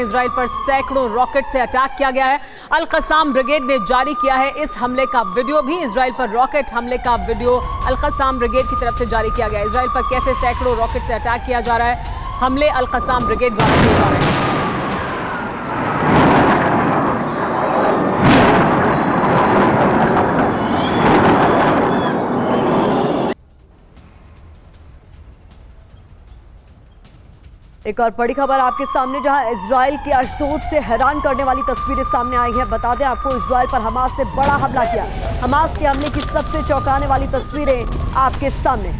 Israel पर सैकड़ों rocket से अटैक किया गया है। अल कसाम ब्रिगेड ने जारी किया है इस हमले का वीडियो भी। इजराइल पर रॉकेट हमले का वीडियो अल कसाम ब्रिगेड की तरफ से जारी किया गया है। इजराइल पर कैसे सैकड़ों रॉकेट से अटैक किया जा रहा है, हमले अल कसाम ब्रिगेड द्वारा किए जा रहे हैं। एक और बड़ी खबर आपके सामने, जहां इजराइल के अशदोद से हैरान करने वाली तस्वीरें सामने आई हैं। बता दें आपको, इजराइल पर हमास ने बड़ा हमला किया। हमास के हमले की सबसे चौंकाने वाली तस्वीरें आपके सामने।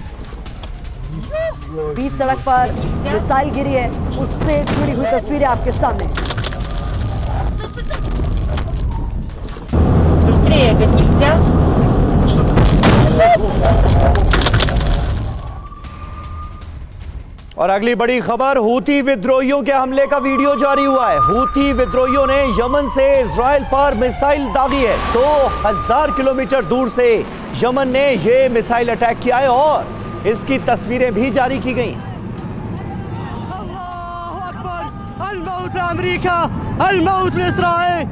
बीच सड़क पर मिसाइल गिरी है, उससे जुड़ी हुई तस्वीरें आपके सामने। और अगली बड़ी खबर, हूती विद्रोहियों के हमले का वीडियो जारी हुआ है। हूती विद्रोहियों ने यमन से इजराइल पर मिसाइल दागी है। 2000 किलोमीटर दूर से यमन ने यह मिसाइल अटैक किया है और इसकी तस्वीरें भी जारी की गई। अल्लाहु अकबर, अल-मौत अमेरिका, अल-मौत इस्राइल।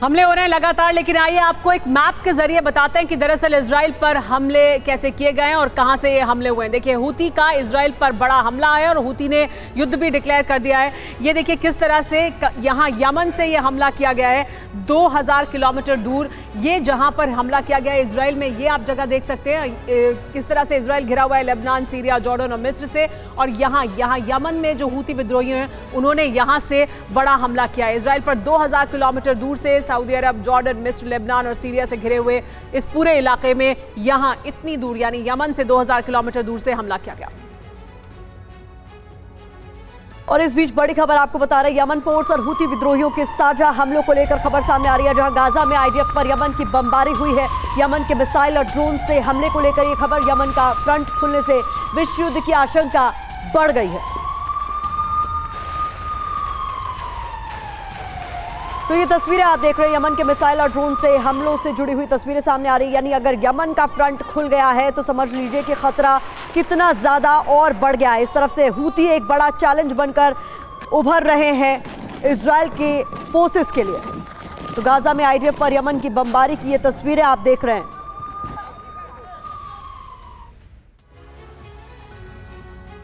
हमले हो रहे हैं लगातार, लेकिन आइए आपको एक मैप के जरिए बताते हैं कि दरअसल इजराइल पर हमले कैसे किए गए हैं और कहां से ये हमले हुए हैं। देखिए, हूती का इजराइल पर बड़ा हमला है और हूती ने युद्ध भी डिक्लेयर कर दिया है। ये देखिए किस तरह से यहां यमन से ये हमला किया गया है, 2000 किलोमीटर दूर ये जहां पर हमला किया गया है इजराइल में। ये आप जगह देख सकते हैं किस तरह से इजराइल घिरा हुआ है लेबनान, सीरिया, जॉर्डन और मिस्र से। और यहाँ यमन में जो हूती विद्रोही हैं उन्होंने यहाँ से बड़ा हमला किया है। इजराइल पर 2000 किलोमीटर दूर से सऊदी अरब, जॉर्डन, मिस्र, लेबनान और सीरिया से घिरे हुए इस पूरे इलाके में यहाँ इतनी दूर यानी यमन से 2000 किलोमीटर दूर से हमला किया गया। और इस बीच बड़ी खबर आपको बता रहे, यमन फोर्स और हूती विद्रोहियों के साझा हमलों को लेकर खबर सामने आ रही है, जहां गाजा में आईडीएफ पर यमन की बमबारी हुई है। यमन के मिसाइल और ड्रोन से हमले को लेकर यह खबर, यमन का फ्रंट खुलने से विश्व युद्ध की आशंका बढ़ गई है। तो ये तस्वीरें आप देख रहे हैं, यमन के मिसाइल और ड्रोन से हमलों से जुड़ी हुई तस्वीरें सामने आ रही। यानी अगर यमन का फ्रंट खुल गया है तो समझ लीजिए कि खतरा कितना ज्यादा और बढ़ गया है। इस तरफ से हूती एक बड़ा चैलेंज बनकर उभर रहे हैं इजराइल के फोर्सेस के लिए। तो गाजा में आईडीएफ पर यमन की बमबारी की ये तस्वीरें आप देख रहे हैं।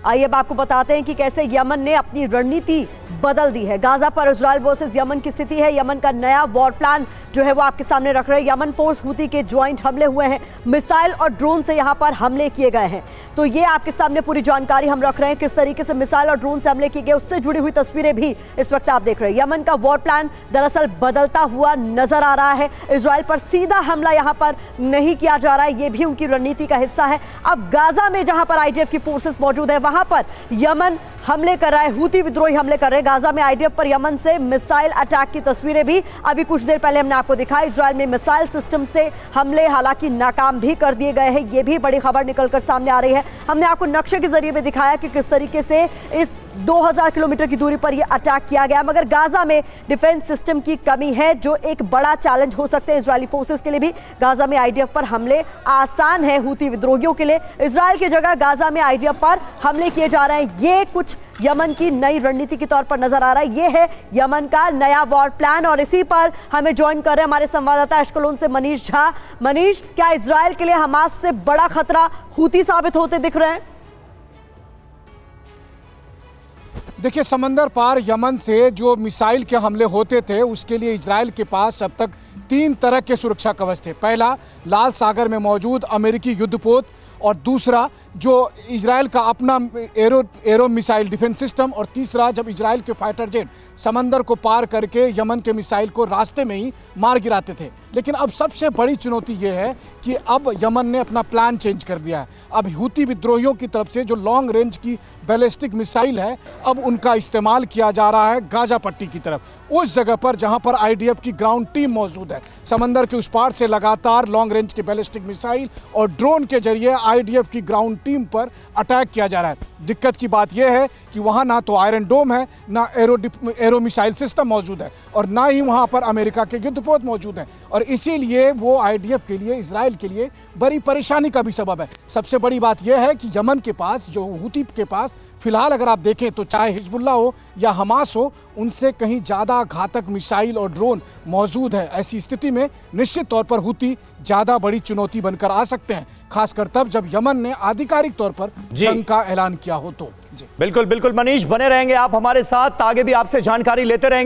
आइए अब आपको बताते हैं कि कैसे यमन ने अपनी रणनीति बदल दी है। गाजा पर इजराइल वर्सेस यमन की स्थिति है। यमन का नया वॉर प्लान जो है वो आपके सामने रख रहे हैं। यमन फोर्स हूती के ज्वाइंट हमले हुए हैं, मिसाइल और ड्रोन से यहां पर हमले किए गए हैं। तो ये आपके सामने पूरी जानकारी हम रख रहे हैं, किस तरीके से मिसाइल और ड्रोन से हमले किए गए, उससे जुड़ी हुई तस्वीरें भी इस वक्त आप देख रहे हैं। यमन का वॉर प्लान दरअसल बदलता हुआ नजर आ रहा है। इजराइल पर सीधा हमला यहां पर नहीं किया जा रहा है, ये भी उनकी रणनीति का हिस्सा है। अब गाजा में जहां पर आईडीएफ की फोर्सेस मौजूद है वहां पर यमन हमले कर रहा है, हूती विद्रोही हमले कर रहे हैं। गाजा में आईडीएफ पर यमन से मिसाइल अटैक की तस्वीरें भी अभी कुछ देर पहले हमने आपको दिखाई। इजराइल में मिसाइल सिस्टम से हमले हालांकि नाकाम भी कर दिए गए हैं, ये भी बड़ी खबर निकलकर सामने आ रही है। हमने आपको नक्शे के जरिए भी दिखाया कि किस तरीके से इस 2000 किलोमीटर की दूरी पर यह अटैक किया गया। मगर गाजा में डिफेंस सिस्टम की कमी है, जो एक बड़ा चैलेंज हो सकते हैं इजरायली फोर्सेस के लिए भी। गाजा में आईडीएफ पर हमले आसान है हूती विद्रोहियों के लिए। इजराइल की जगह गाजा में आईडीएफ पर हमले किए जा रहे हैं, ये कुछ यमन की नई रणनीति के तौर पर नजर आ रहा है। ये है यमन का नया वॉर प्लान और इसी पर हमें ज्वाइन कर रहे हैं हमारे संवाददाता एशकलोन से मनीष झा। मनीष, क्या इजराइल के लिए हमास से बड़ा खतरा हूती साबित होते दिख रहे हैं? देखिए, समंदर पार यमन से जो मिसाइल के हमले होते थे उसके लिए इजराइल के पास अब तक 3 तरह के सुरक्षा कवच थे। पहला, लाल सागर में मौजूद अमेरिकी युद्धपोत, और दूसरा जो इजराइल का अपना एरो मिसाइल डिफेंस सिस्टम, और तीसरा जब इजराइल के फाइटर जेट समंदर को पार करके यमन के मिसाइल को रास्ते में ही मार गिराते थे। लेकिन अब सबसे बड़ी चुनौती ये है कि अब यमन ने अपना प्लान चेंज कर दिया है। अब हूती विद्रोहियों की तरफ से जो लॉन्ग रेंज की बैलिस्टिक मिसाइल है, अब उनका इस्तेमाल किया जा रहा है गाजा पट्टी की तरफ, उस जगह पर जहां पर आईडीएफ की ग्राउंड टीम मौजूद है। समंदर के उस पार से लगातार लॉन्ग रेंज की बैलिस्टिक मिसाइल और ड्रोन के जरिए आईडीएफ की ग्राउंड टीम पर अटैक किया जा रहा है। दिक्कत की बात यह है कि वहाँ ना तो आयरन डोम है, ना एरो मिसाइल सिस्टम मौजूद है, और ना ही वहाँ पर अमेरिका के युद्धपोत मौजूद हैं, और इसीलिए वो IDF के लिए, इजराइल के लिए बड़ी परेशानी का भी सबब है। सबसे बड़ी बात यह है कि यमन के पास, जो हूती के पास फिलहाल अगर आप देखें तो चाहे हिजबुल्लाह हो या हमास हो, उनसे कहीं ज़्यादा घातक मिसाइल और ड्रोन मौजूद है। ऐसी स्थिति में निश्चित तौर पर हूती ज़्यादा बड़ी चुनौती बनकर आ सकते हैं, खासकर तब जब यमन ने आधिकारिक तौर पर जंग का ऐलान किया हो तो। बिल्कुल बिल्कुल मनीष, बने रहेंगे आप हमारे साथ, आगे भी आपसे जानकारी लेते रहेंगे।